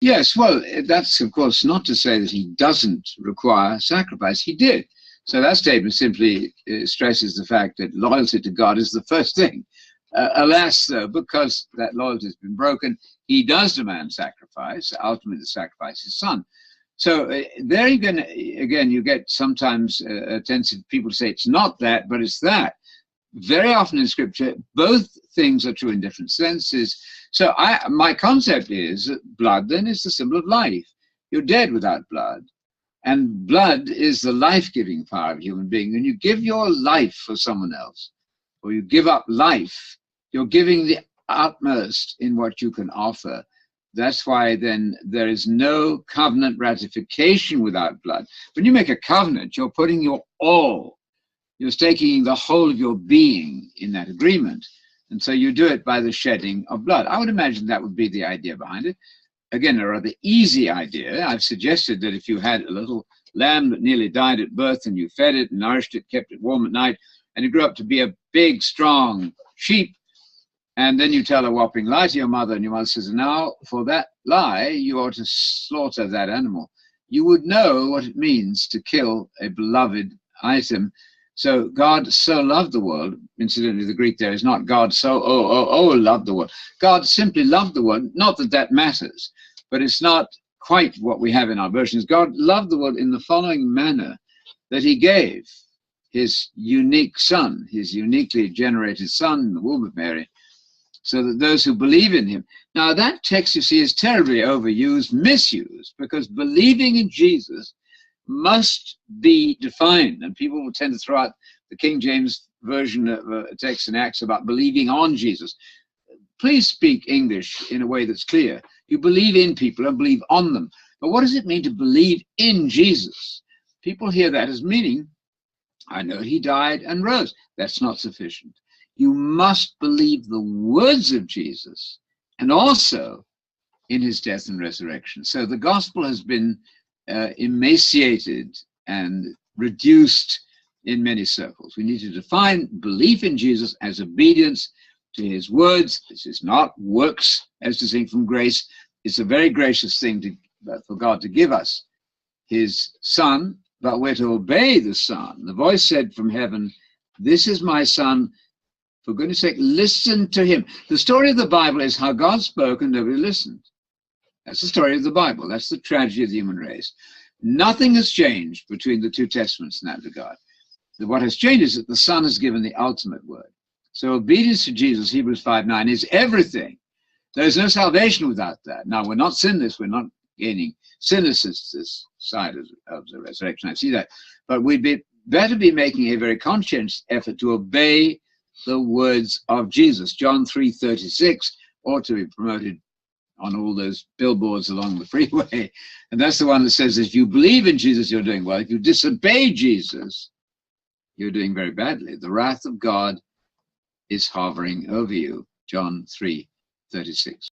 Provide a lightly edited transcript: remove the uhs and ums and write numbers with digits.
Yes, well, that's of course not to say that he doesn't require sacrifice. He did. So that statement simply stresses the fact that loyalty to God is the first thing. Alas, though, because that loyalty has been broken, he does demand sacrifice, ultimately to sacrifice his son. So there again, you get sometimes attentive people say it's not that, but it's that. Very often in scripture, both things are true in different senses. So my concept is that blood then is the symbol of life. You're dead without blood. And blood is the life-giving power of a human being. When you give your life for someone else, or you give up life, you're giving the utmost in what you can offer. That's why then there is no covenant ratification without blood. When you make a covenant, you're putting your all. You're staking the whole of your being in that agreement. And so you do it by the shedding of blood. I would imagine that would be the idea behind it. Again, a rather easy idea. I've suggested that if you had a little lamb that nearly died at birth and you fed it, nourished it, kept it warm at night, and it grew up to be a big, strong sheep, and then you tell a whopping lie to your mother, and your mother says, now, for that lie, you ought to slaughter that animal. You would know what it means to kill a beloved item. So God so loved the world. Incidentally, the Greek there is not God so, loved the world. God simply loved the world. Not that that matters, but it's not quite what we have in our versions. God loved the world in the following manner, that he gave his unique son, his uniquely generated son in the womb of Mary, so that those who believe in him. Now that text, you see, is terribly overused, misused, because believing in Jesus must be defined, and people will tend to throw out the King James version of a text in Acts about believing on Jesus. Please speak English in a way that's clear. You believe in people and believe on them. But what does it mean to believe in Jesus? People hear that as meaning, I know he died and rose. That's not sufficient. You must believe the words of Jesus and also in his death and resurrection. So the gospel has been emaciated and reduced in many circles. We need to define belief in Jesus as obedience to his words. This is not works as distinct from grace. It's a very gracious thing for God to give us his son, but we're to obey the son. The voice said from heaven, this is my son, for goodness sake, listen to him. The story of the Bible is how God spoke and nobody listened. That's the story of the Bible. That's the tragedy of the human race. Nothing has changed between the two testaments in that regard. What has changed is that the Son has given the ultimate word. So obedience to Jesus, Hebrews 5:9, is everything. There's no salvation without that. Now, we're not sinless. We're not gaining sinlessness this side of the resurrection. I see that. But we'd better be making a very conscientious effort to obey the words of Jesus. John 3:36 ought to be promoted on all those billboards along the freeway. And that's the one that says, if you believe in Jesus, you're doing well. If you disobey Jesus, you're doing very badly. The wrath of God is hovering over you. John 3:36.